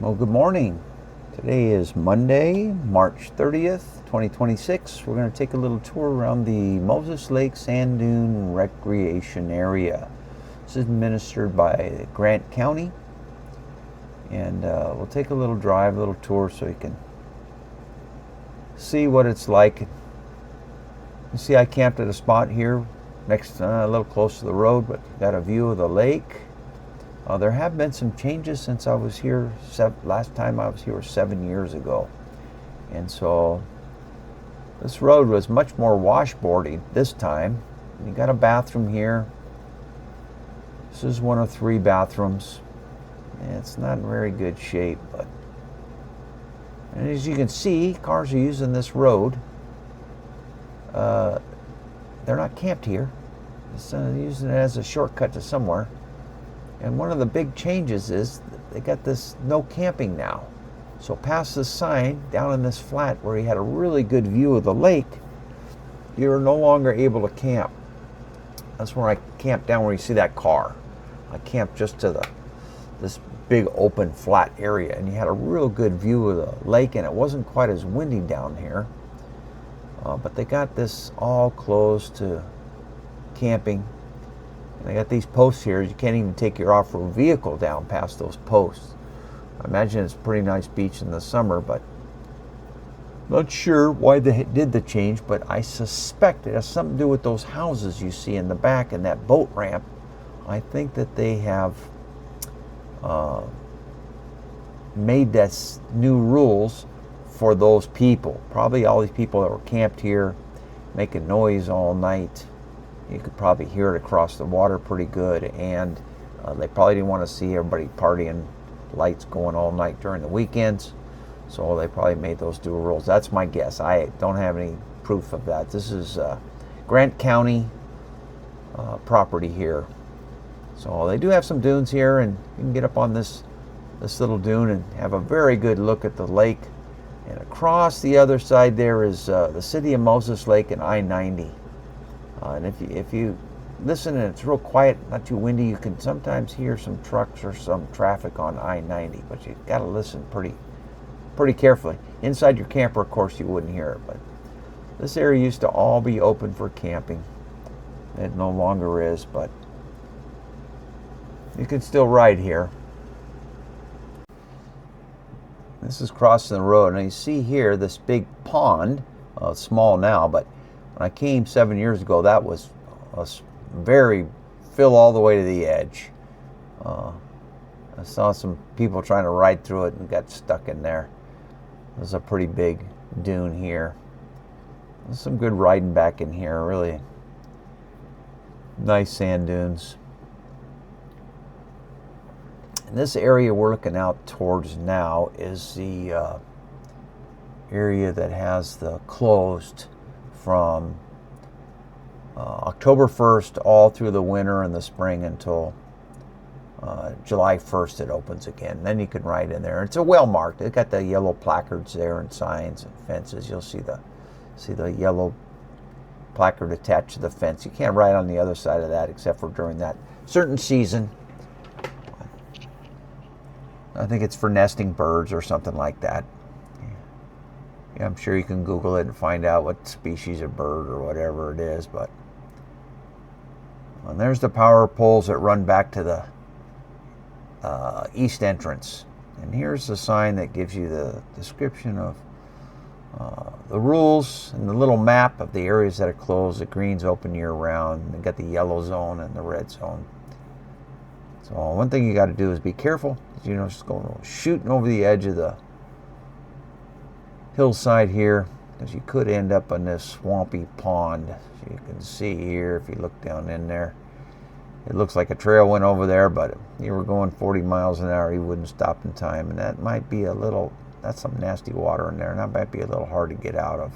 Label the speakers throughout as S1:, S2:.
S1: Well, good morning. Today is Monday, March 30th, 2026. We're going to take a little tour around the Moses Lake Sand Dune Recreation Area. This is administered by Grant County, and we'll take a little drive, a little tour so you can see what it's like. You see, I camped at a spot here next, a little close to the road, but got a view of the lake. There have been some changes since I was here. Last time I was here was 7 years ago. And so this road was much more washboardy this time. You got a bathroom here. This is one of 3 bathrooms. And it's not in very good shape, but and as you can see, cars are using this road. They're not camped here. They're using it as a shortcut to somewhere. And one of the big changes is they got this no camping now. So past this sign down in this flat where you had a really good view of the lake, you're no longer able to camp. That's where I camped down where you see that car. I camped just to this big open flat area, and you had a real good view of the lake, and it wasn't quite as windy down here. But they got this all closed to camping. They got these posts here. You can't even take your off-road vehicle down past those posts. I imagine it's a pretty nice beach in the summer, but not sure why they did the change, but I suspect it has something to do with those houses you see in the back and that boat ramp. I think that they have made this new rules for those people. Probably all these people that were camped here making noise all night. You could probably hear it across the water pretty good, and they probably didn't want to see everybody partying, lights going all night during the weekends, so they probably made those dual rules. That's my guess. I don't have any proof of that. This is Grant County property here. So they do have some dunes here, and you can get up on this little dune and have a very good look at the lake. And across the other side there is the city of Moses Lake and I-90. And if you listen and it's real quiet, not too windy, you can sometimes hear some trucks or some traffic on I-90, but you've got to listen pretty carefully. Inside your camper, of course, you wouldn't hear it, but this area used to all be open for camping. It no longer is, but you can still ride here. This is crossing the road, and you see here this big pond, small now, but when I came 7 years ago, that was very fill all the way to the edge. I saw some people trying to ride through it and got stuck in there. There's a pretty big dune here. There's some good riding back in here, really nice sand dunes. And this area we're looking out towards now is the area that has the closed from October 1st all through the winter and the spring until July 1st it opens again. Then you can ride in there. It's a well marked. They've got the yellow placards there and signs and fences. You'll see the yellow placard attached to the fence. You can't ride on the other side of that except for during that certain season. I think it's for nesting birds or something like that. Yeah, I'm sure you can Google it and find out what species of bird or whatever it is. But and there's the power poles that run back to the east entrance. And here's the sign that gives you the description of the rules and the little map of the areas that are closed. The green's open year round. They got the yellow zone and the red zone. So one thing you got to do is be careful. You know, just going shooting over the edge of the hillside here, because you could end up in this swampy pond. As you can see here, if you look down in there, it looks like a trail went over there, but if you were going 40 miles an hour, you wouldn't stop in time, and that might be that's some nasty water in there, and that might be a little hard to get out of.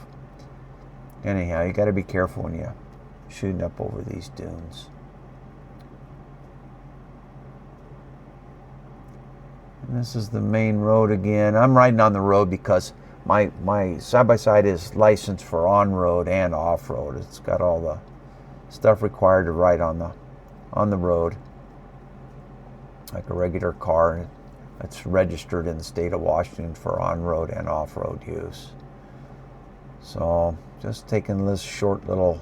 S1: Anyhow, you got to be careful when you're shooting up over these dunes. And this is the main road again. I'm riding on the road because my side-by-side is licensed for on-road and off-road. It's got all the stuff required to ride on the road like a regular car. It's registered in the state of Washington for on-road and off-road use. So just taking this short little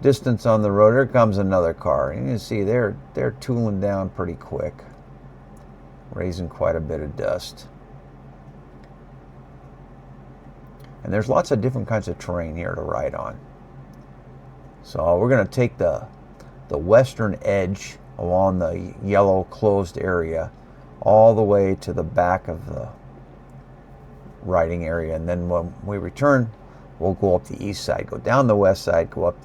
S1: distance on the road. Here comes another car. And you can see they're tooling down pretty quick, raising quite a bit of dust. And there's lots of different kinds of terrain here to ride on. So we're going to take the western edge along the yellow closed area all the way to the back of the riding area, and then when we return, we'll go up the east side, go down the west side, go up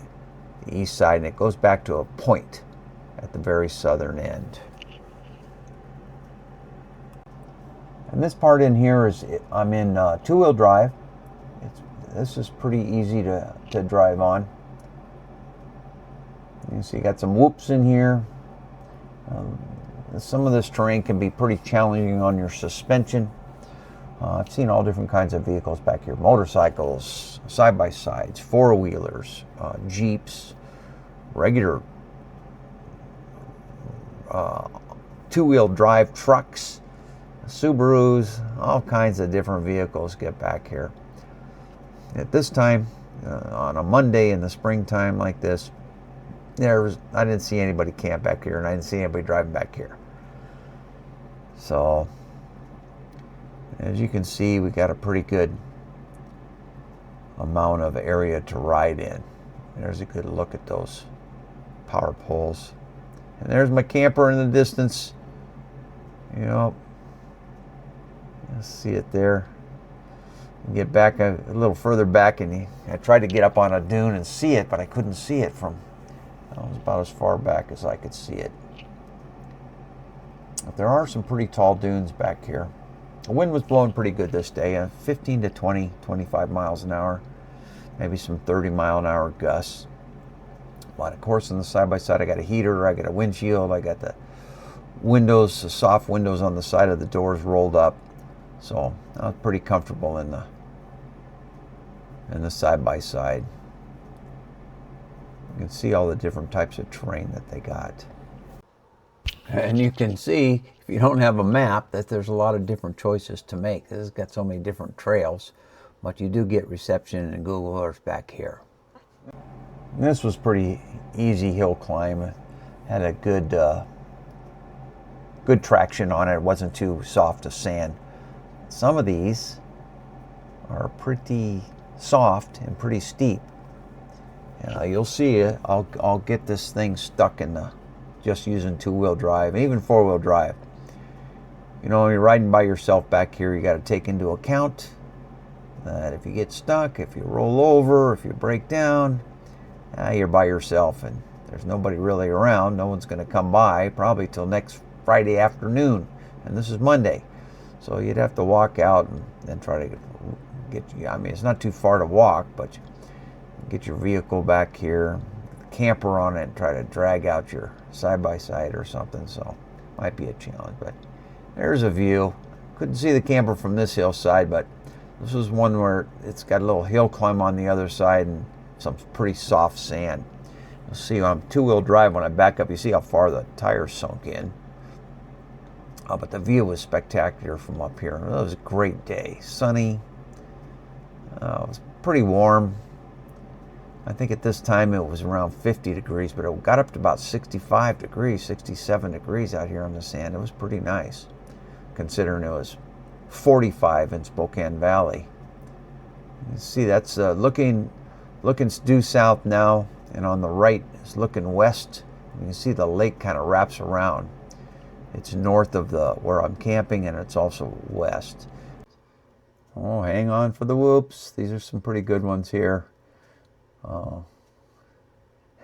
S1: the east side, and it goes back to a point at the very southern end. And this part in here is, I'm in two-wheel drive. This is pretty easy to drive on. You see, you got some whoops in here. Some of this terrain can be pretty challenging on your suspension. I've seen all different kinds of vehicles back here. Motorcycles, side-by-sides, four-wheelers, Jeeps, regular two-wheel drive trucks, Subarus, all kinds of different vehicles get back here. At this time, on a Monday in the springtime like this, I didn't see anybody camp back here, and I didn't see anybody driving back here. So, as you can see, we got a pretty good amount of area to ride in. There's a good look at those power poles. And there's my camper in the distance. You know, see it there. Get back a little further back, and I tried to get up on a dune and see it, but I couldn't see it from, it was about as far back as I could see it. But there are some pretty tall dunes back here. The wind was blowing pretty good this day, 15 to 20, 25 miles an hour, maybe some 30-mile-an-hour gusts. But of course, on the side-by-side, I got a heater, I got a windshield, I got the windows, the soft windows on the side of the doors rolled up. So I was pretty comfortable in the side-by-side. You can see all the different types of terrain that they got. And you can see, if you don't have a map, that there's a lot of different choices to make. This has got so many different trails, but you do get reception in Google Earth back here. And this was pretty easy hill climb. It had a good traction on it. It wasn't too soft as sand. Some of these are pretty soft and pretty steep. You'll see it. I'll get this thing stuck in just using two-wheel drive, and even four-wheel drive. You know, when you're riding by yourself back here, you got to take into account that if you get stuck, if you roll over, if you break down, you're by yourself, and there's nobody really around. No one's going to come by probably till next Friday afternoon, and this is Monday. So you'd have to walk out and try to get, I mean, it's not too far to walk, but get your vehicle back here, camper on it, and try to drag out your side-by-side or something. So might be a challenge, but there's a view. Couldn't see the camper from this hillside, but this was one where it's got a little hill climb on the other side and some pretty soft sand. You'll see on two-wheel drive, when I back up, you see how far the tires sunk in. But the view was spectacular from up here. It was a great day. Sunny. It was pretty warm. I think at this time it was around 50 degrees, but it got up to about 65 degrees, 67 degrees out here on the sand. It was pretty nice, considering it was 45 in Spokane Valley. You see, that's looking due south now, and on the right is looking west. You can see the lake kind of wraps around. It's north of where I'm camping, and it's also west. Oh, hang on for the whoops. These are some pretty good ones here.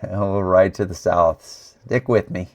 S1: We'll ride to the south. Stick with me.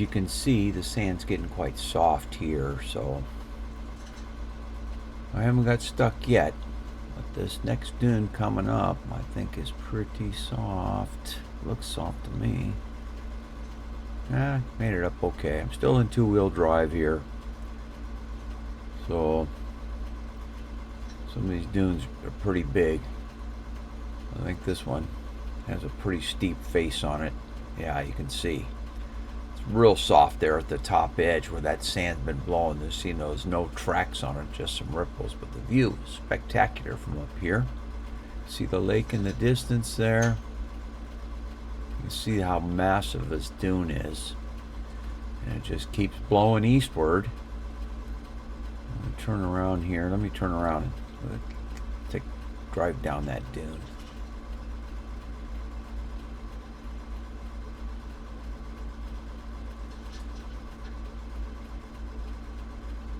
S1: as you can see, the sand's getting quite soft here, so I haven't got stuck yet. But this next dune coming up, I think, is pretty soft. Looks soft to me. Made it up okay. I'm still in two-wheel drive here. So some of these dunes are pretty big. I think this one has a pretty steep face on it. Yeah, you can see. It's real soft there at the top edge where that sand's been blowing. There's no tracks on it, just some ripples. But the view is spectacular from up here. See the lake in the distance there. You can see how massive this dune is. And it just keeps blowing eastward. Let me turn around here. Let me turn around and drive down that dune.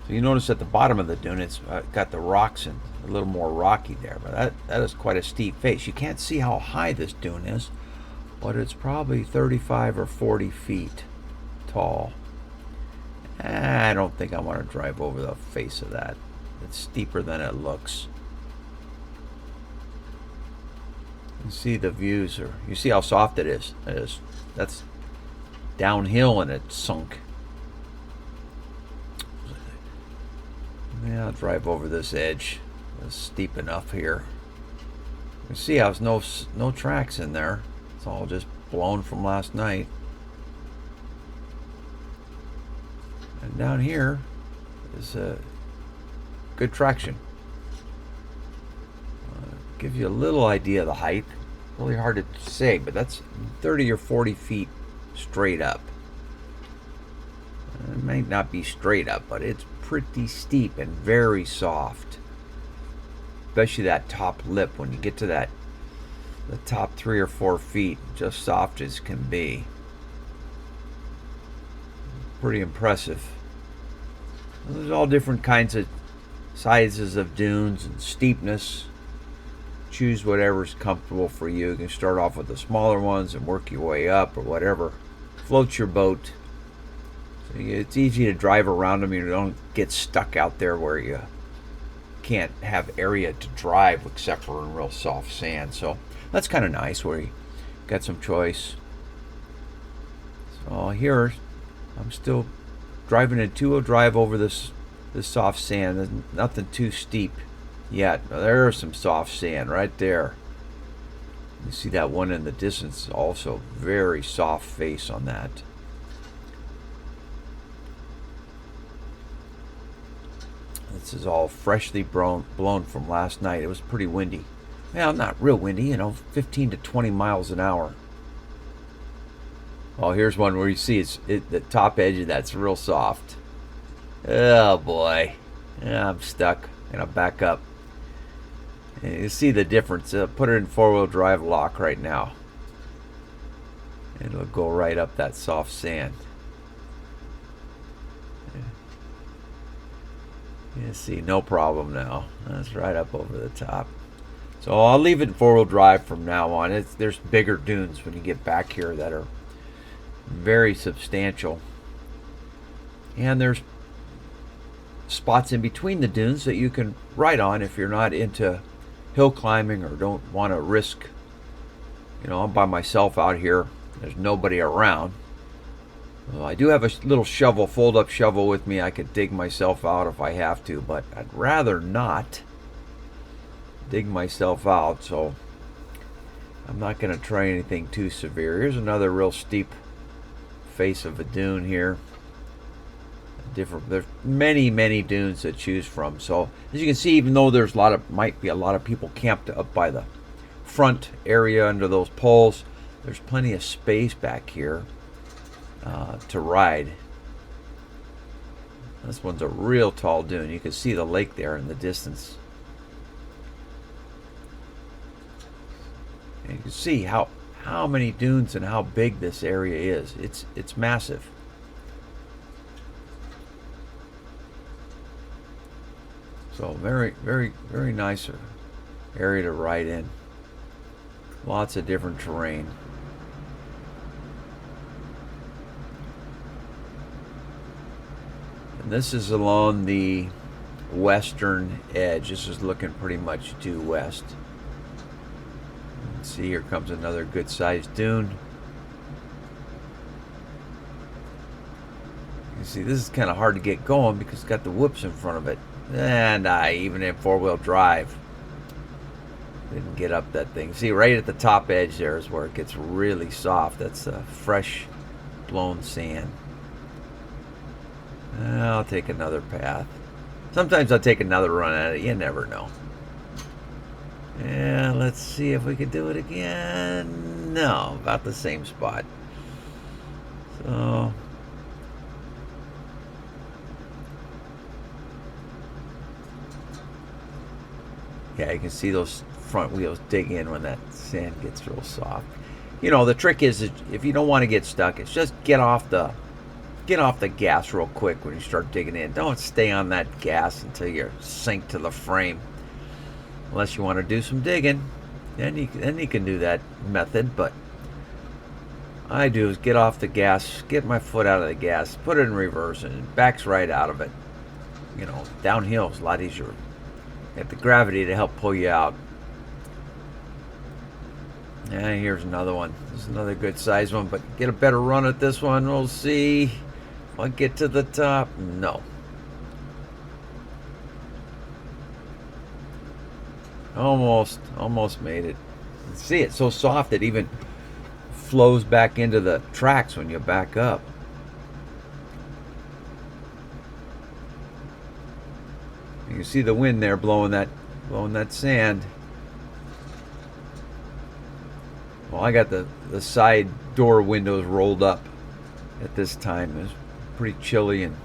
S1: So you notice at the bottom of the dune, it's got the rocks and a little more rocky there. But that is quite a steep face. You can't see how high this dune is, but it's probably 35 or 40 feet tall. I don't think I want to drive over the face of that. It's steeper than it looks. You see the views, or you see how soft it is. That's downhill and it's sunk. Yeah, I'll drive over this edge. It's steep enough here. You see how there's no tracks in there. It's all just blown from last night. And down here is good traction. Give you a little idea of the height. Really hard to say, but that's 30 or 40 feet straight up. It may not be straight up, but it's pretty steep and very soft. Especially that top lip when you get to the top 3 or 4 feet, just soft as can be. Pretty impressive. There's all different kinds of sizes of dunes and steepness. Choose whatever's comfortable for you. You can start off with the smaller ones and work your way up, or whatever floats your boat. So it's easy to drive around them. You don't get stuck out there where you can't have area to drive except for in real soft sand. So that's kind of nice where you got some choice. So here I'm still driving a two-wheel drive over this soft sand. There's nothing too steep yet. There's some soft sand right there. You see that one in the distance, also very soft face on that. This is all freshly blown from last night. It was pretty windy. Well, not real windy, 15 to 20 miles an hour. Oh, here's one where you see the top edge of that's real soft. Oh boy, I'm stuck. I'm gonna back up. And you see the difference. Put it in four-wheel drive lock right now. It'll go right up that soft sand. You see, no problem now. That's right up over the top. So I'll leave it in four-wheel drive from now on. There's bigger dunes when you get back here that are very substantial. And there's spots in between the dunes that you can ride on if you're not into hill climbing or don't want to risk. I'm by myself out here. There's nobody around. Well, I do have a little shovel, fold-up shovel with me. I could dig myself out if I have to, but I'd rather not dig myself out, so I'm not going to try anything too severe. Here's another real steep face of a dune here. There's many dunes to choose from. So as you can see, even though there's might be a lot of people camped up by the front area under those poles, there's plenty of space back here to ride. This one's a real tall dune. You can see the lake there in the distance. And you can see how many dunes and how big this area is. It's massive. So very nice area to ride in. Lots of different terrain. And this is along the western edge. This is looking pretty much due west. See, here comes another good sized dune. You see, this is kind of hard to get going because it's got the whoops in front of it. And even in four-wheel drive, didn't get up that thing. See, right at the top edge there is where it gets really soft. That's fresh blown sand. I'll take another path. Sometimes I'll take another run at it. You never know. Yeah, let's see if we can do it again. No, about the same spot. So, yeah, you can see those front wheels dig in when that sand gets real soft. You know, the trick is if you don't want to get stuck, it's just get off the gas real quick when you start digging in. Don't stay on that gas until you sink to the frame. Unless you want to do some digging, then you can do that method. But I do is get off the gas, get my foot out of the gas, put it in reverse, and it backs right out of it. You know, downhill is a lot easier. You have the gravity to help pull you out. Yeah, here's another one. This is another good size one, but get a better run at this one. We'll see if I get to the top. No. Almost made it. See, it's so soft it even flows back into the tracks when you back up. You can see the wind there blowing that sand. Well, I got the side door windows rolled up at this time. It was pretty chilly and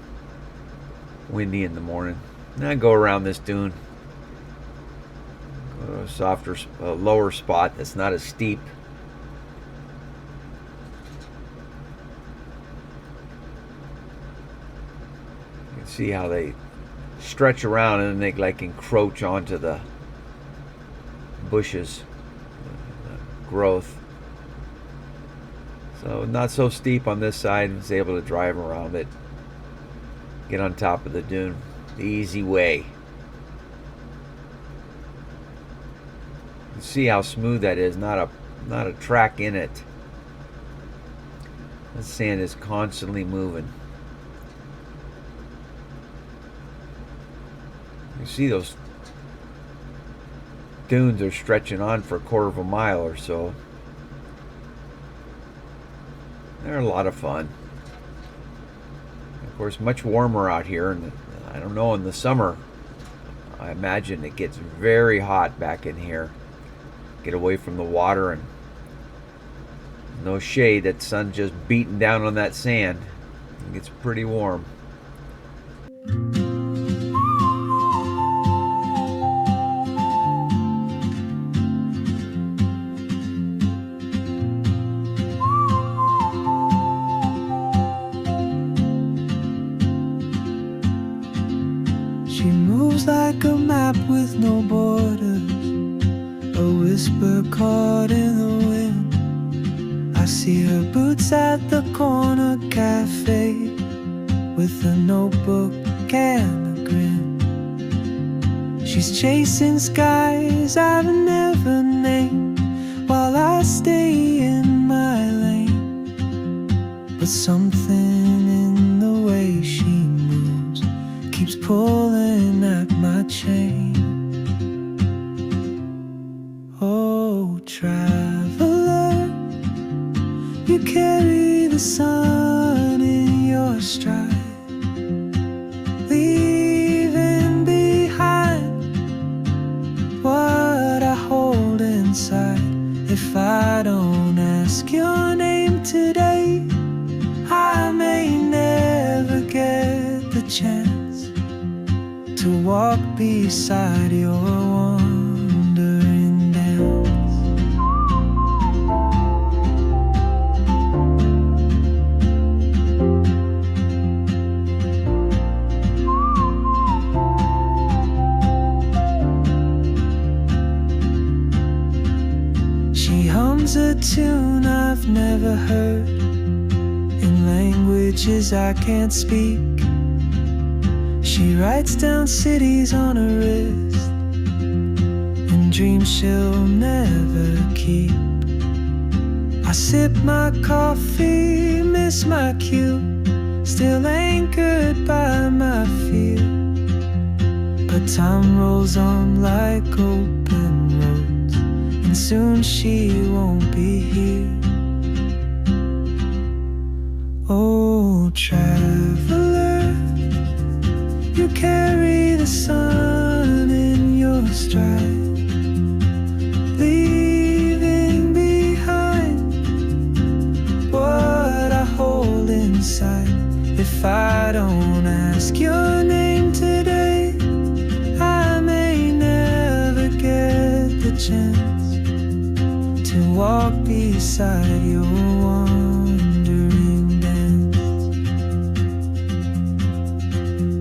S1: windy in the morning. Now I go around this dune. Go to a softer, lower spot that's not as steep. You can see how they stretch around and then they like encroach onto the bushes, growth. So not so steep on this side. I was able to drive around it, get on top of the dune the easy way. You see how smooth that is. Not a track in it. The sand is constantly moving. You see those dunes are stretching on for a quarter of a mile or so. They're a lot of fun. Of course, much warmer out here, and I don't know, in the summer, I imagine it gets very hot back in here. Get away from the water and no shade. That sun's just beating down on that sand. It gets pretty warm.
S2: She moves like a map with no borders, a whisper caught in the wind. I see her boots at the corner cafe with a notebook and a grin. She's chasing skies I've never named while I stay in my lane. But something in the way she moves keeps pulling at my chain. Oh, traveler, you carry the sun in your stride, leaving behind what I hold inside. If I don't ask your name today, I may never get the chance to walk beside your wandering dance. She hums a tune I've never heard in languages I can't speak. She writes down cities on her wrist and dreams she'll never keep. I sip my coffee, miss my cue, still anchored by my fear. But time rolls on like open roads, and soon she won't be here. Oh, traveler, you carry the sun in your stride, leaving behind what I hold inside. If I don't ask your name today, I may never get the chance to walk beside your wandering dance.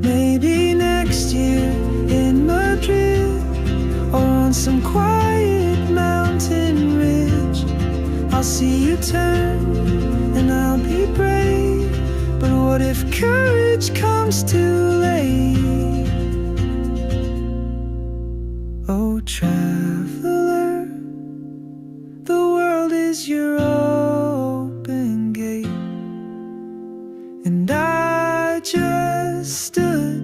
S2: Maybe next year in Madrid, or on some quiet mountain ridge, I'll see you turn and I'll be brave. But what if courage comes too late? Oh, traveler, the world is your open gate, and I just stood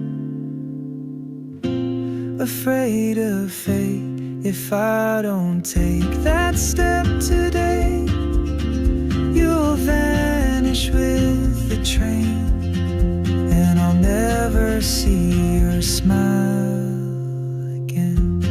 S2: afraid of fate. If I don't take that step today, you'll vanish with the train, and I'll never see your smile again.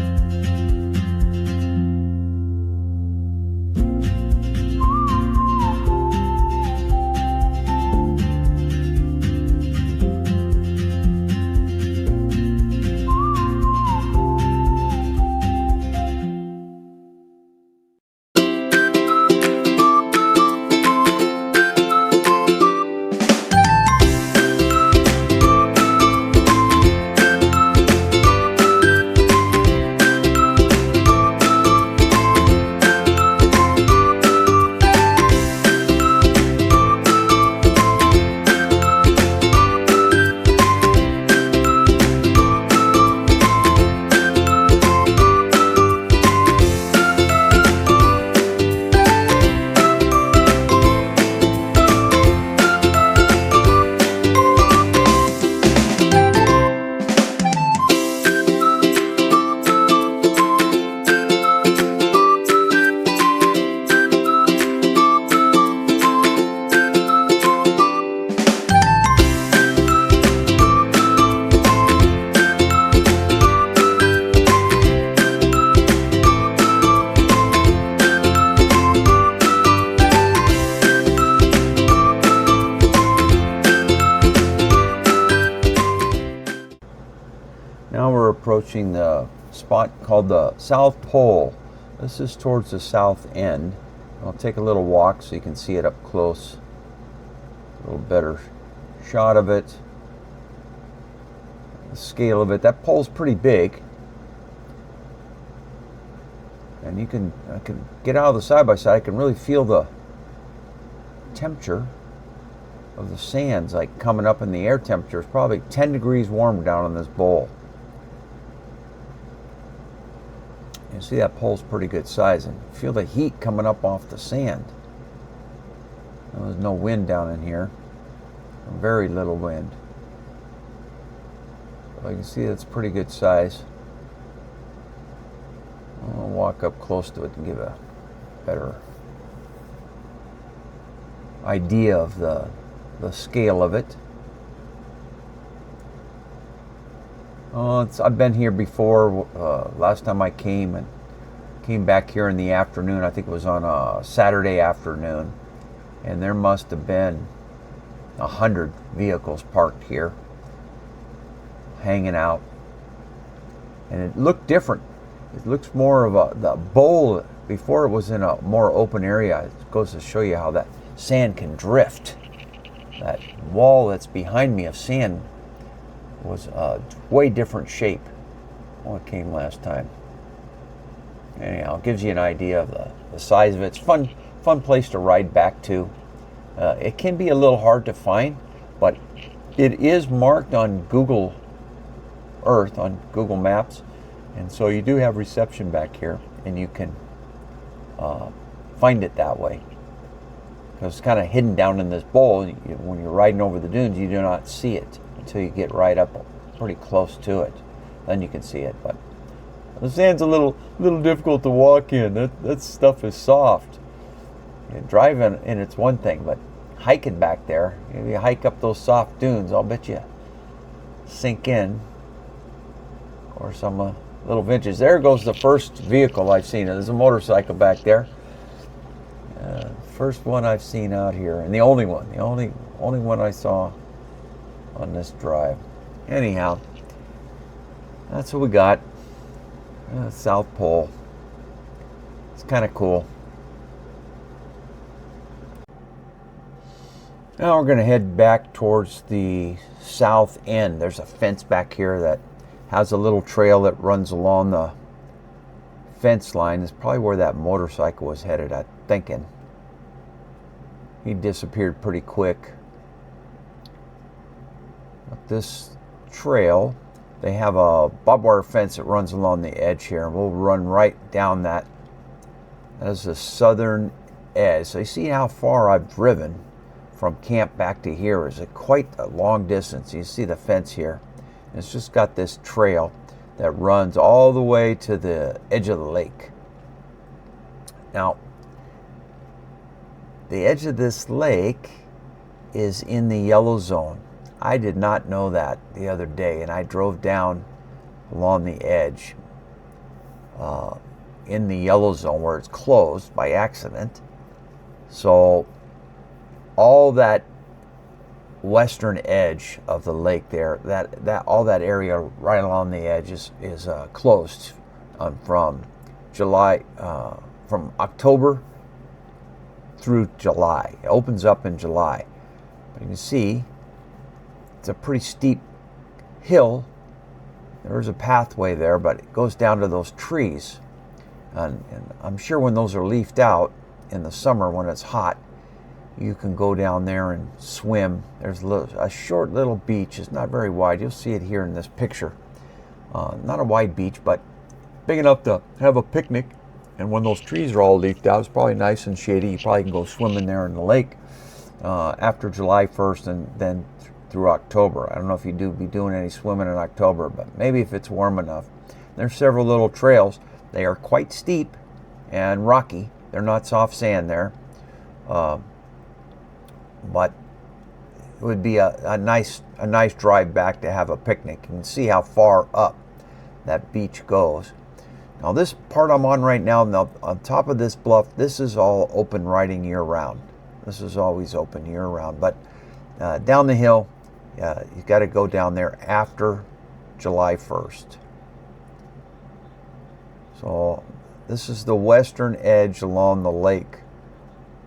S1: Now we're approaching the spot called the South Pole. This is towards the south end. I'll take a little walk so you can see it up close. A little better shot of it. The scale of it. That pole's pretty big. And I can get out of the side-by-side. I can really feel the temperature of the sands, like coming up in the air temperature. It's probably 10 degrees warmer down in this bowl. You see that pole's pretty good size, and feel the heat coming up off the sand. There's no wind down in here. Very little wind. But I can see that's pretty good size. I'll walk up close to it and give a better idea of the scale of it. I've been here before. Last time I came back here in the afternoon. I think it was on a Saturday afternoon, and there must have been 100 vehicles parked here, hanging out, and it looked different. It looks more of the bowl. Before it was in a more open area. It goes to show you how that sand can drift. That wall that's behind me of sand was a way different shape when it came last time. Anyhow, it gives you an idea of the size of it. It's fun place to ride back to. It can be a little hard to find, but it is marked on Google Earth, on Google Maps. And so you do have reception back here, and you can find it that way. Because it's kind of hidden down in this bowl. When you're riding over the dunes, you do not see it until you get right up pretty close to it. Then you can see it. But the sand's a little difficult to walk in. That stuff is soft. Driving in it's one thing, but hiking back there, if you hike up those soft dunes, I'll bet you sink in. Or some little vintage. There goes the first vehicle I've seen. There's a motorcycle back there. First one I've seen out here, and the only one I saw on this drive. Anyhow, that's what we got. South Pole. It's kind of cool. Now we're going to head back towards the south end. There's a fence back here that has a little trail that runs along the fence line. It's probably where that motorcycle was headed, I'm thinking. He disappeared pretty quick. But this trail, they have a barbed wire fence that runs along the edge here. We'll run right down that. That is the southern edge. So you see how far I've driven from camp back to here. Is quite a long distance. You see the fence here. It's just got this trail that runs all the way to the edge of the lake. Now, the edge of this lake is in the yellow zone. I did not know that the other day, and I drove down along the edge in the yellow zone where it's closed by accident. So all that western edge of the lake there, that all that area right along the edge is closed from October through July. It opens up in July. But you can see it's a pretty steep hill. There's a pathway there, but it goes down to those trees. And I'm sure when those are leafed out in the summer when it's hot, you can go down there and swim. There's a short little beach. It's not very wide. You'll see it here in this picture. Not a wide beach, but big enough to have a picnic. And when those trees are all leafed out, it's probably nice and shady. You probably can go swimming there in the lake after July 1st and then through October. I don't know if you be doing any swimming in October, but maybe if it's warm enough. There's several little trails. They are quite steep and rocky. They're not soft sand there. But it would be a nice drive back to have a picnic. You can see how far up that beach goes. Now this part I'm on right now, on top of this bluff, this is all open riding year round. This is always open year round. But down the hill, you got to go down there after July 1st. So this is the western edge along the lake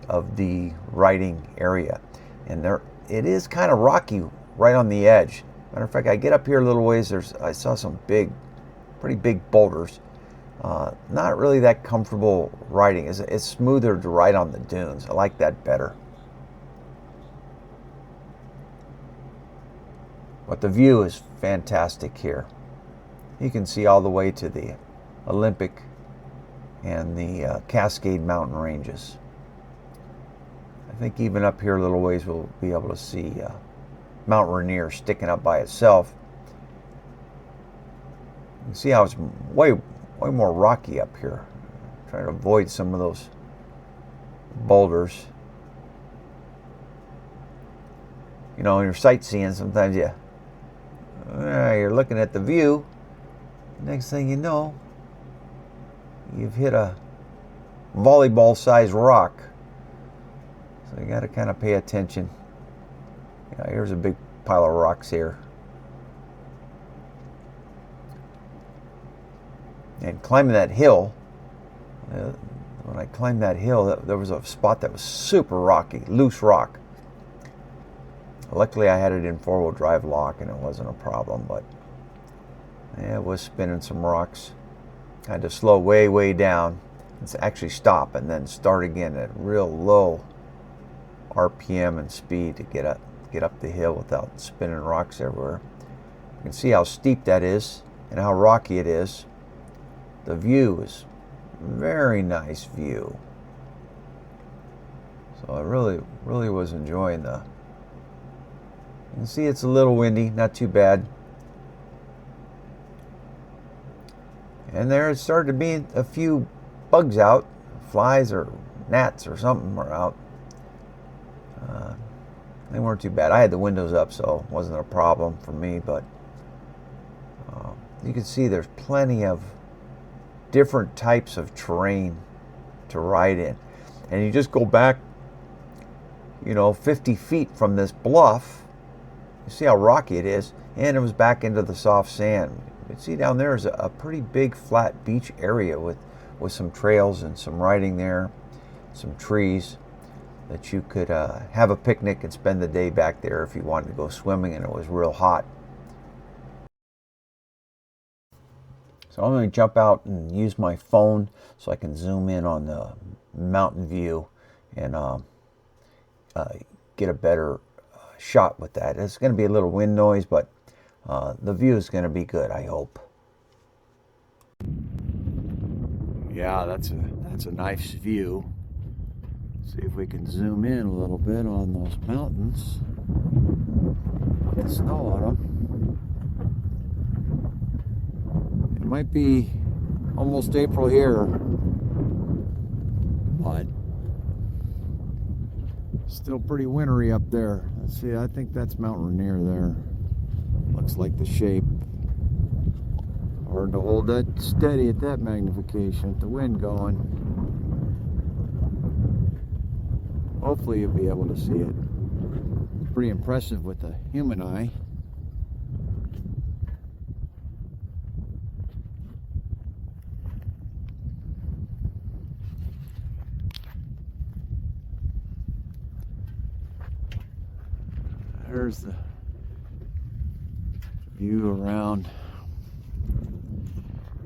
S1: of the riding area. And there it is kind of rocky right on the edge. Matter of fact, I get up here a little ways, I saw some pretty big boulders. Not really that comfortable riding. It's smoother to ride on the dunes. I like that better. But the view is fantastic here. You can see all the way to the Olympic and the Cascade Mountain ranges. I think even up here a little ways we'll be able to see Mount Rainier sticking up by itself. You can see how it's way more rocky up here. Trying to avoid some of those boulders. You know, when you're sightseeing, sometimes you're looking at the view. Next thing you know, you've hit a volleyball-sized rock. So you got to kind of pay attention. Here's a big pile of rocks here. And climbing that hill, when I climbed that hill, there was a spot that was super rocky, loose rock. Luckily I had it in four-wheel drive lock and it wasn't a problem, but it was spinning some rocks. I had to slow way down. It's actually stop and then start again at real low RPM and speed to get up the hill without spinning rocks everywhere. can see how steep that is and how rocky it is. The view is very nice view. So I really was enjoying you can see it's a little windy, not too bad. And there it started to be a few bugs out, flies or gnats or something are out. They weren't too bad. I had the windows up, so it wasn't a problem for me, but you can see there's plenty of different types of terrain to ride in. And you just go back, 50 feet from this bluff. You see how rocky it is, and it was back into the soft sand. You can see down there is a pretty big flat beach area with some trails and some riding there, some trees that you could have a picnic and spend the day back there if you wanted to go swimming and it was real hot. So I'm going to jump out and use my phone so I can zoom in on the mountain view and get a better shot with that. It's going to be a little wind noise, but the view is going to be good, I hope. Yeah, that's a nice view. See if we can zoom in a little bit on those mountains. Get snow on them. It might be almost April here, but still pretty wintry up there. Let's see, I think that's Mount Rainier there. Looks like the shape. Hard to hold that steady at that magnification with the wind going. Hopefully you'll be able to see it. Pretty impressive with the human eye. There's the view around.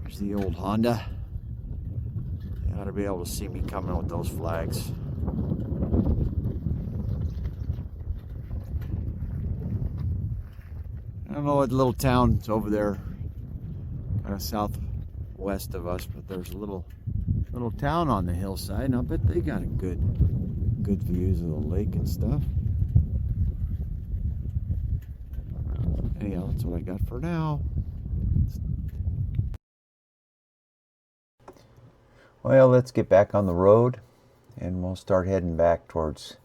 S1: There's the old Honda. You ought to be able to see me coming with those flags. I don't know what little town's over there, kind of southwest of us, but there's a little town on the hillside, and I bet they got a good views of the lake and stuff. Anyhow, that's what I got for now. Well, let's get back on the road, and we'll start heading back towards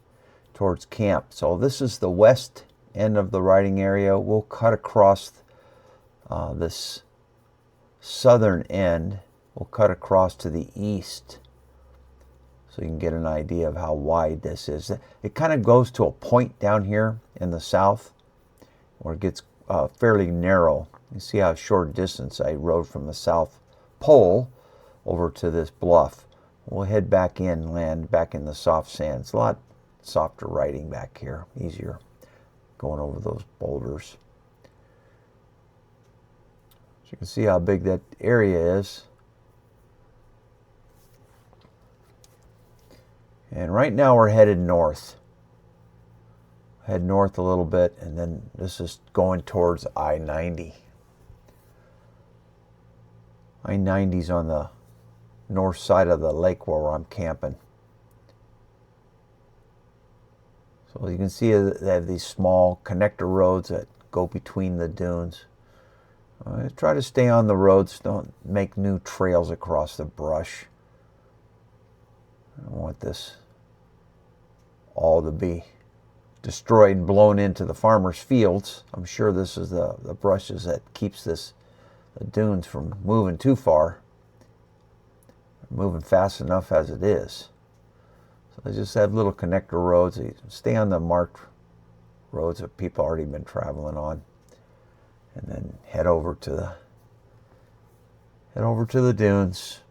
S1: camp. So this is the west end of the riding area. We'll cut across this southern end. We'll cut across to the east so you can get an idea of how wide this is. It kind of goes to a point down here in the south where it gets fairly narrow. You see how short distance I rode from the South Pole over to this bluff. We'll head back inland, back in the soft sand. It's a lot softer riding back here, easier going over those boulders. So you can see how big that area is. And right now we're headed north. Head north a little bit, and then this is going towards I-90. I-90's on the north side of the lake where I'm camping. So you can see they have these small connector roads that go between the dunes. Try to stay on the roads, don't make new trails across the brush. I don't want this all to be destroyed and blown into the farmers' fields. I'm sure this is the brushes that keeps the dunes from moving too far. Moving fast enough as it is. So they just have little connector roads. You stay on the marked roads that people already been traveling on, and then head over to the dunes.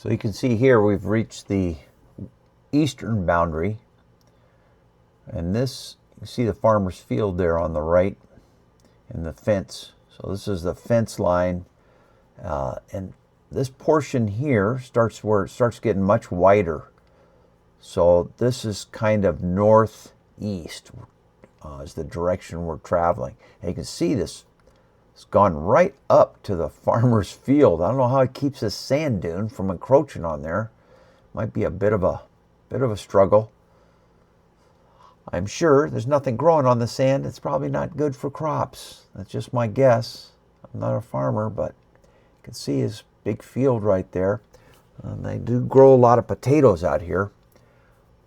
S1: So you can see here we've reached the eastern boundary, and this, you see the farmer's field there on the right and the fence. So this is the fence line, and this portion here starts where it starts getting much wider. So this is kind of northeast is the direction we're traveling. And you can see this, it's gone right up to the farmer's field. I don't know how it keeps this sand dune from encroaching on there. Might be a bit of a struggle. I'm sure there's nothing growing on the sand. It's probably not good for crops. That's just my guess. I'm not a farmer, but you can see his big field right there. They do grow a lot of potatoes out here,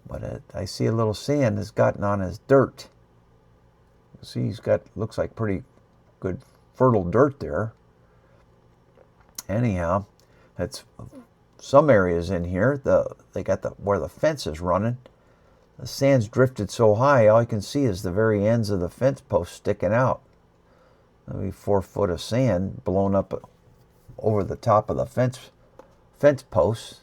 S1: but I see a little sand has gotten on his dirt. You see, he's got, looks like pretty good fertile dirt there. Anyhow, that's some areas in here. They got where the fence is running. The sand's drifted so high, all you can see is the very ends of the fence posts sticking out. Maybe 4 foot of sand blown up over the top of the fence posts.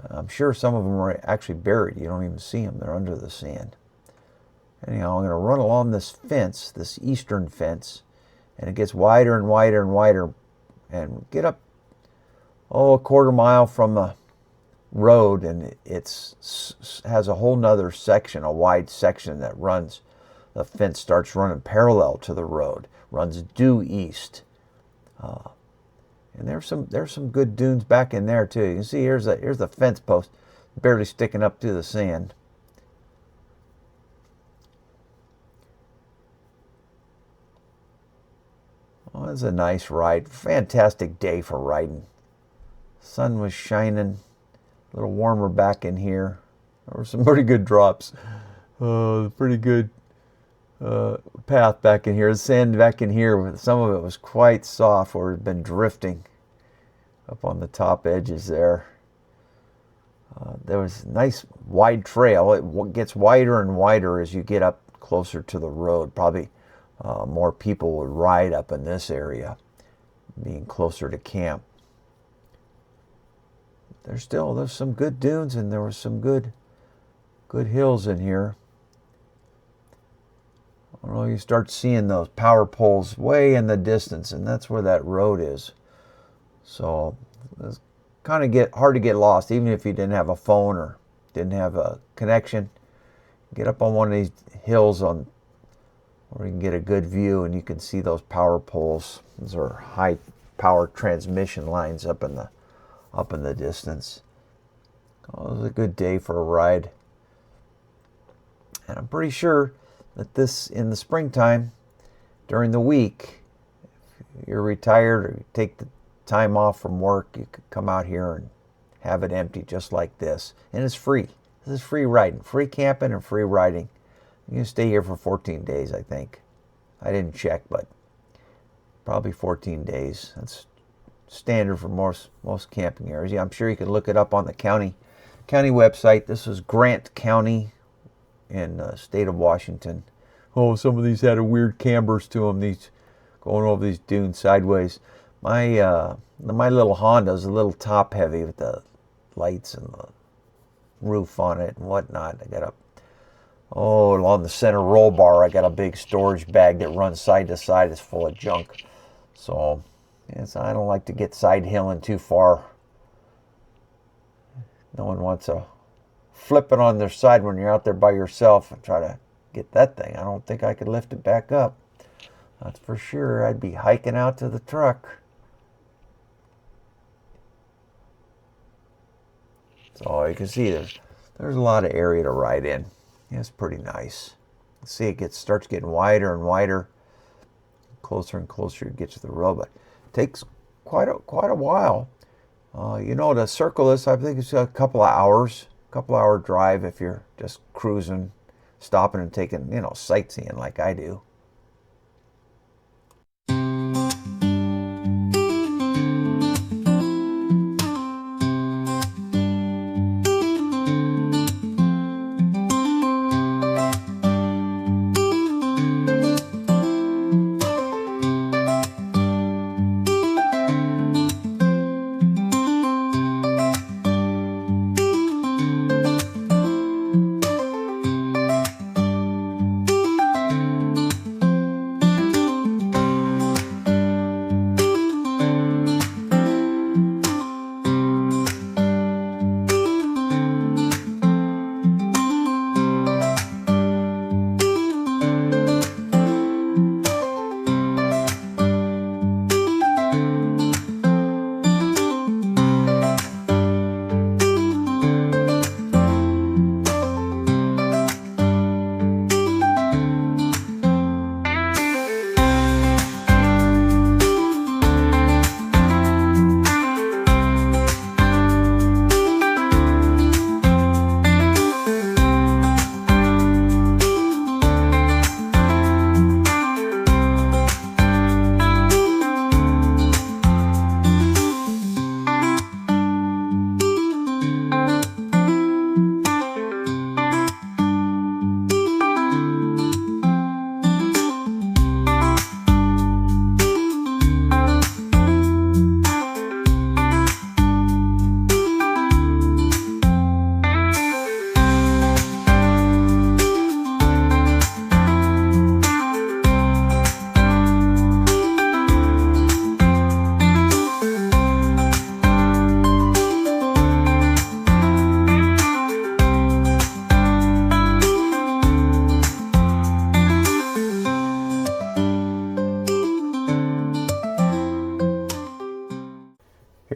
S1: I'm sure some of them are actually buried. You don't even see them. They're under the sand. Anyhow, I'm going to run along this fence, this eastern fence, and it gets wider and wider and wider, and get up, a quarter mile from the road, and has a whole nother section, a wide section that runs. The fence starts running parallel to the road, runs due east, and there's some good dunes back in there too. You can see here's the fence post, barely sticking up to the sand. Oh, it's a nice ride. Fantastic day for riding. Sun was shining. A little warmer back in here. There were some pretty good drops. Pretty good path back in here. The sand back in here, some of it was quite soft or had been drifting up on the top edges there. There was a nice wide trail. It gets wider and wider as you get up closer to the road. Probably more people would ride up in this area, being closer to camp. There's some good dunes, and there was some good hills in here. I don't know, you start seeing those power poles way in the distance, and that's where that road is. So it's kind of hard to get lost, even if you didn't have a phone or didn't have a connection. Get up on one of these hills where you can get a good view, and you can see those power poles. Those are high power transmission lines up in the distance. Oh, it was a good day for a ride. And I'm pretty sure that in the springtime, during the week, if you're retired or you take the time off from work, you could come out here and have it empty just like this. And it's free. This is free riding, free camping and free riding. You can stay here for 14 days, I think. I didn't check, but probably 14 days. That's standard for most camping areas. Yeah, I'm sure you can look it up on the county website. This is Grant County in the state of Washington. Oh, some of these had a weird cambers to them. These going over these dunes sideways. My little Honda's a little top heavy with the lights and the roof on it and whatnot. I got along the center roll bar, I got a big storage bag that runs side to side. It's full of junk. So yes, I don't like to get side hilling too far. No one wants to flip it on their side when you're out there by yourself and try to get that thing. I don't think I could lift it back up. That's for sure. I'd be hiking out to the truck. So you can see there's a lot of area to ride in. Yeah, it's pretty nice. See, it starts getting wider and wider, closer and closer you get to the road, but it takes quite a while. To circle this, I think it's a couple of hour drive if you're just cruising, stopping and taking, sightseeing like I do.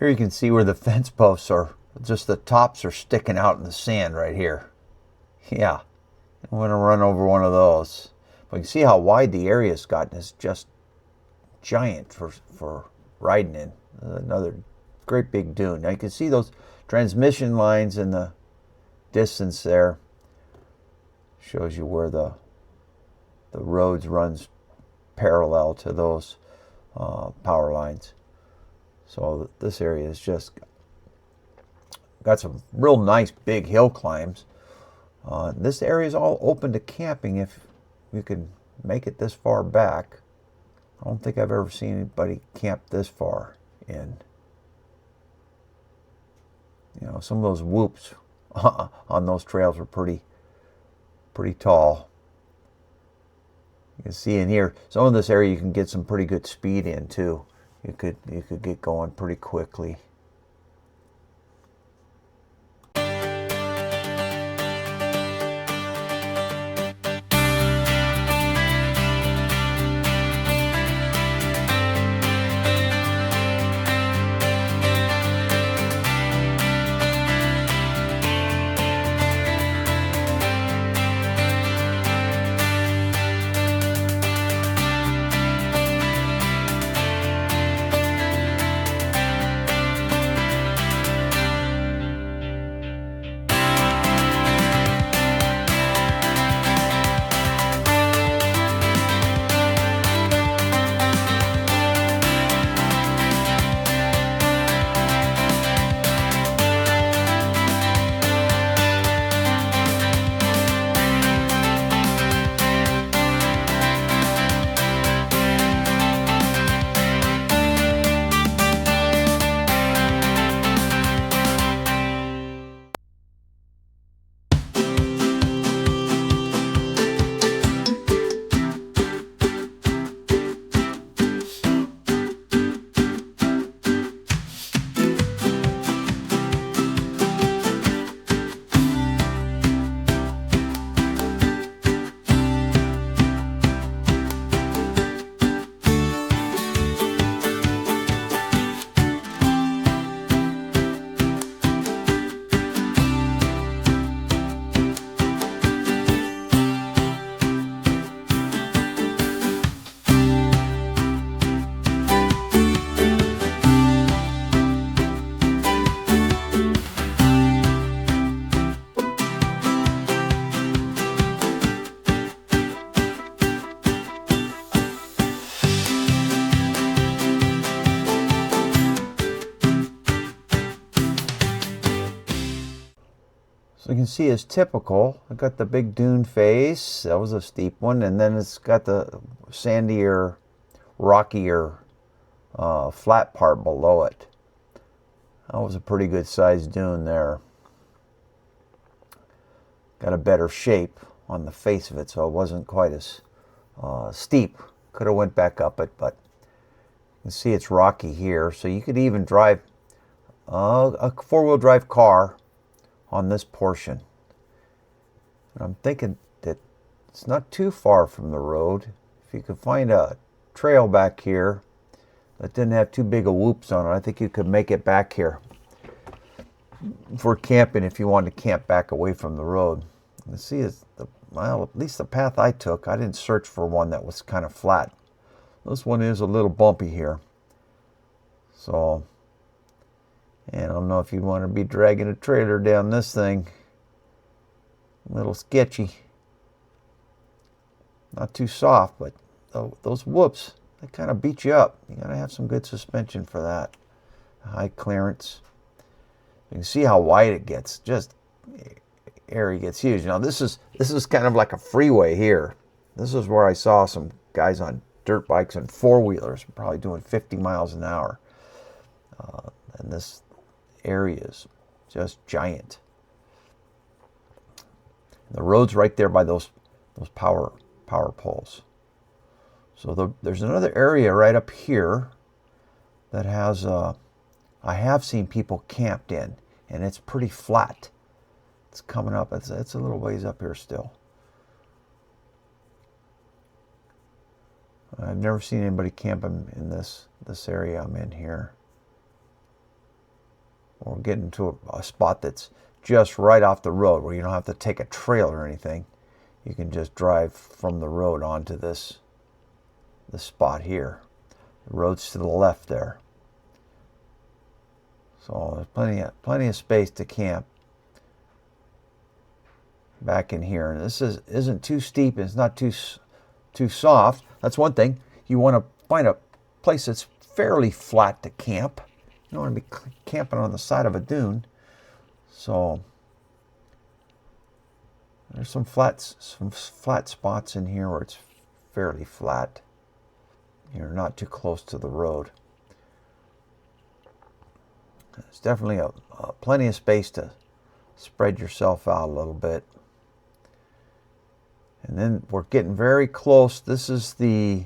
S1: Here you can see where the fence posts are. Just the tops are sticking out in the sand right here. Yeah, I'm going to run over one of those. But you can see how wide the area's gotten. It's just giant for riding in. Another great big dune. Now you can see those transmission lines in the distance there. Shows you where the roads runs parallel to those power lines. So this area is just got some real nice big hill climbs. This area is all open to camping if you can make it this far back. I don't think I've ever seen anybody camp this far in. You know, some of those whoops on those trails were pretty tall. You can see in here, some of this area you can get some pretty good speed in too. You could get going pretty quickly. So you can see it's typical. I got the big dune face. That was a steep one. And then it's got the sandier, rockier, flat part below it. That was a pretty good sized dune there. Got a better shape on the face of it, so it wasn't quite as steep. Could have went back up it, but you can see it's rocky here. So you could even drive a four-wheel drive car on this portion. And I'm thinking that it's not too far from the road. If you could find a trail back here that didn't have too big of whoops on it, I think you could make it back here for camping if you wanted to camp back away from the road. You see, it's well, at least the path I took, I didn't search for one that was kind of flat. This one is a little bumpy here. So, and I don't know if you'd want to be dragging a trailer down this thing. A little sketchy. Not too soft, but those whoops, they kind of beat you up. You gotta have some good suspension for that. High clearance. You can see how wide it gets. Just area gets huge. Now this is kind of like a freeway here. This is where I saw some guys on dirt bikes and four-wheelers, probably doing 50 miles an hour. And this area is just giant. The road's right there by those power poles. So there's another area right up here that has I have seen people camped in, and it's pretty flat. It's coming up. It's a little ways up here still. I've never seen anybody camping in this area I'm in here. We're getting to a spot that's just right off the road where you don't have to take a trailer or anything. You can just drive from the road onto this spot here. The road's to the left there. So there's plenty of space to camp back in here. And this isn't too steep. It's not too soft. That's one thing. You want to find a place that's fairly flat to camp. You don't want to be camping on the side of a dune. So there's some flat spots in here where it's fairly flat. You're not too close to the road. There's definitely plenty of space to spread yourself out a little bit. And then we're getting very close. This is the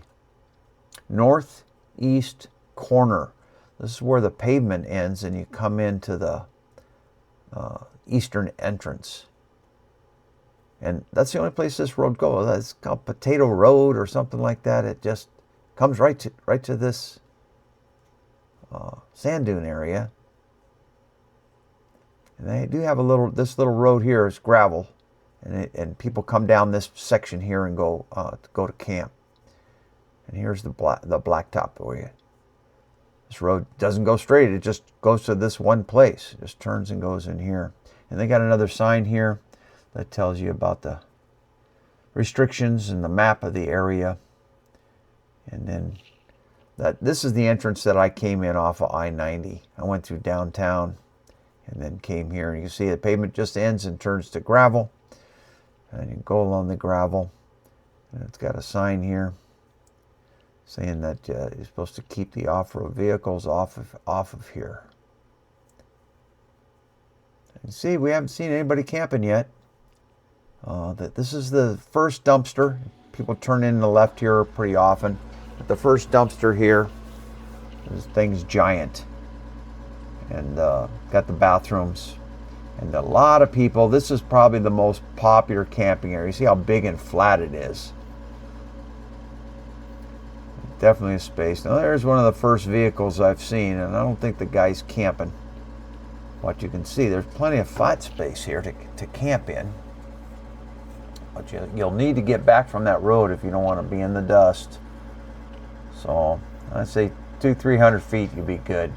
S1: northeast corner. This is where the pavement ends and you come into the eastern entrance. And that's the only place this road goes. It's called Potato Road or something like that. It just comes right to this sand dune area. And they do have this little road here is gravel, and people come down this section here and go to camp. And here's the blacktop area. This road doesn't go straight; it just goes to this one place. It just turns and goes in here. And they got another sign here that tells you about the restrictions and the map of the area. And then this is the entrance that I came in off of I-90. I went through downtown and then came here. And you can see the pavement just ends and turns to gravel. And you go along the gravel. And it's got a sign here saying that you're supposed to keep the off-road vehicles off of here. And see, we haven't seen anybody camping yet. This is the first dumpster. People turn in the left here pretty often. But the first dumpster here, this thing's giant. And got the bathrooms. And a lot of people, this is probably the most popular camping area. You see how big and flat it is. Definitely a space. Now there's one of the first vehicles I've seen, and I don't think the guy's camping. What you can see, there's plenty of flat space here to camp in. But you'll need to get back from that road if you don't want to be in the dust. So I'd say 200-300 feet you'd be good.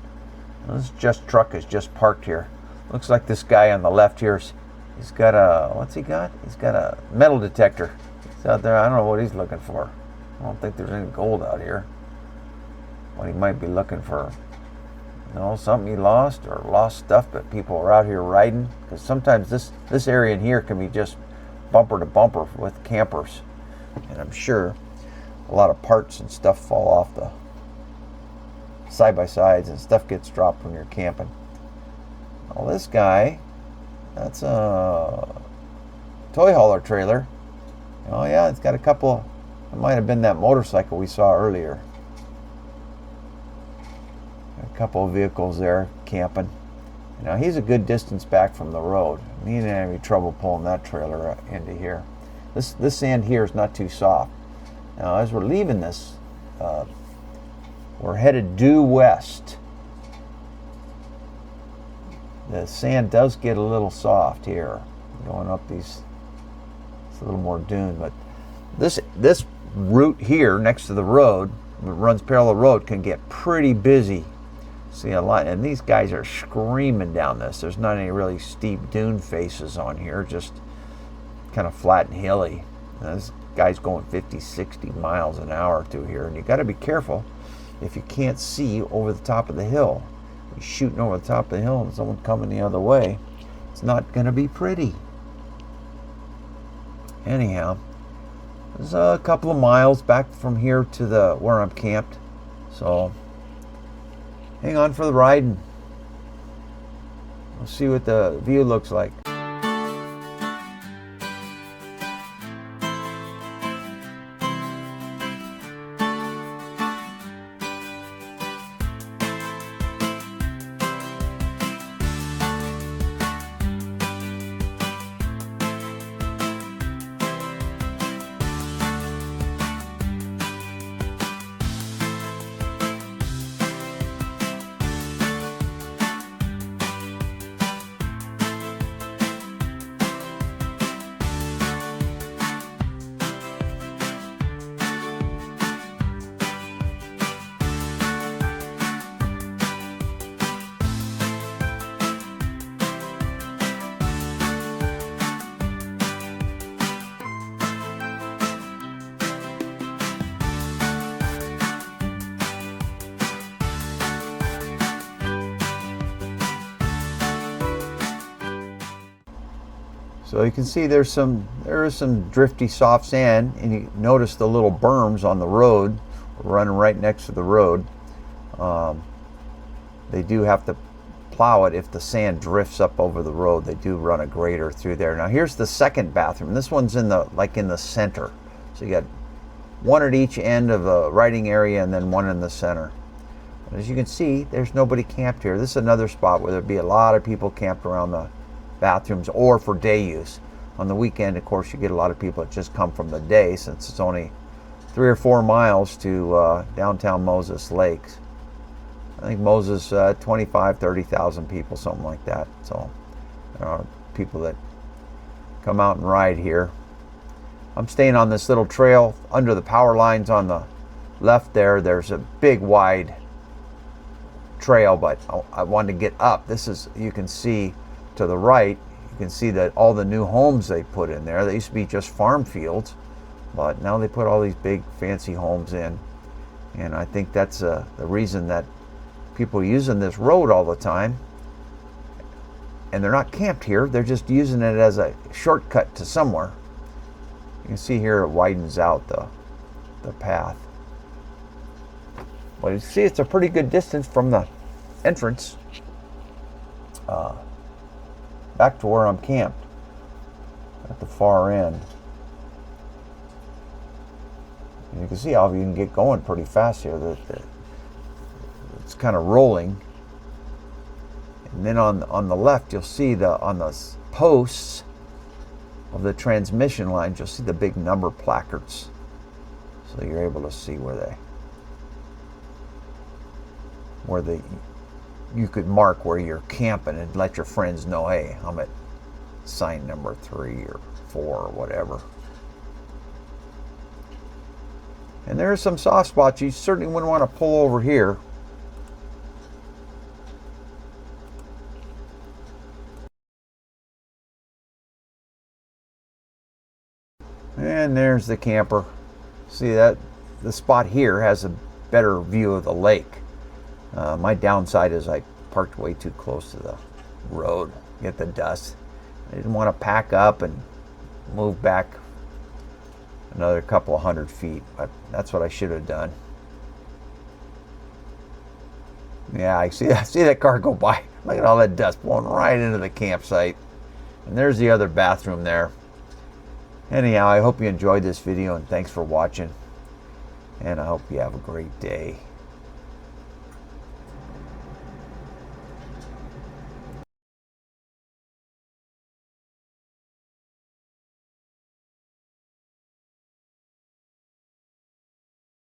S1: This truck is just parked here. Looks like this guy on the left here, he's got what's he got? He's got a metal detector. He's out there, I don't know what he's looking for. I don't think there's any gold out here. What he might be looking for. Something he lost or lost stuff, but people are out here riding. Because sometimes this area in here can be just bumper to bumper with campers. And I'm sure a lot of parts and stuff fall off the side-by-sides and stuff gets dropped when you're camping. Well, this guy, that's a toy hauler trailer. Oh yeah, it's got a couple. It might have been that motorcycle we saw earlier. A couple of vehicles there camping. Now he's a good distance back from the road. He didn't have any trouble pulling that trailer into here. This sand here is not too soft. Now as we're leaving this, we're headed due west. The sand does get a little soft here, going up these. It's a little more dune, but this route here next to the road, that runs parallel road, can get pretty busy. See a lot, and these guys are screaming down this. There's not any really steep dune faces on here, just kind of flat and hilly. And this guy's going 50-60 miles an hour through here, and you got to be careful if you can't see over the top of the hill. You're shooting over the top of the hill and someone coming the other way. It's not going to be pretty. Anyhow, there's a couple of miles back from here to where I'm camped. So hang on for the ride and we'll see what the view looks like. So you can see there is some drifty soft sand, and you notice the little berms on the road, running right next to the road. They do have to plow it if the sand drifts up over the road. They do run a grader through there. Now here's the second bathroom. This one's in the center. So you got one at each end of the riding area and then one in the center. And as you can see, there's nobody camped here. This is another spot where there'd be a lot of people camped around the bathrooms or for day use. On the weekend, of course, you get a lot of people that just come from the day, since it's only 3 or 4 miles to downtown Moses Lakes. I think Moses, 25, 30,000 people, something like that. So there are people that come out and ride here. I'm staying on this little trail under the power lines on the left there. There's a big wide trail, but I wanted to get up. This is, you can see to the right, you can see that all the new homes they put in there. They used to be just farm fields, but now they put all these big fancy homes in. And I think that's the reason that people are using this road all the time. And they're not camped here, they're just using it as a shortcut to somewhere. You can see here it widens out the path. Well, you see it's a pretty good distance from the entrance back to where I'm camped at the far end. And you can see how you can get going pretty fast here. It's kind of rolling. And then on the left, you'll see on the posts of the transmission lines, you'll see the big number placards. So you're able to see where you could mark where you're camping and let your friends know, hey, I'm at sign number 3 or 4 or whatever. And there are some soft spots. You certainly wouldn't want to pull over here. And there's the camper. See that the spot here has a better view of the lake. My downside is I parked way too close to the road, get the dust. I didn't want to pack up and move back another couple of 100 feet, but that's what I should have done. Yeah, I see that car go by. Look at all that dust blowing right into the campsite. And there's the other bathroom there. Anyhow, I hope you enjoyed this video, and thanks for watching. And I hope you have a great day.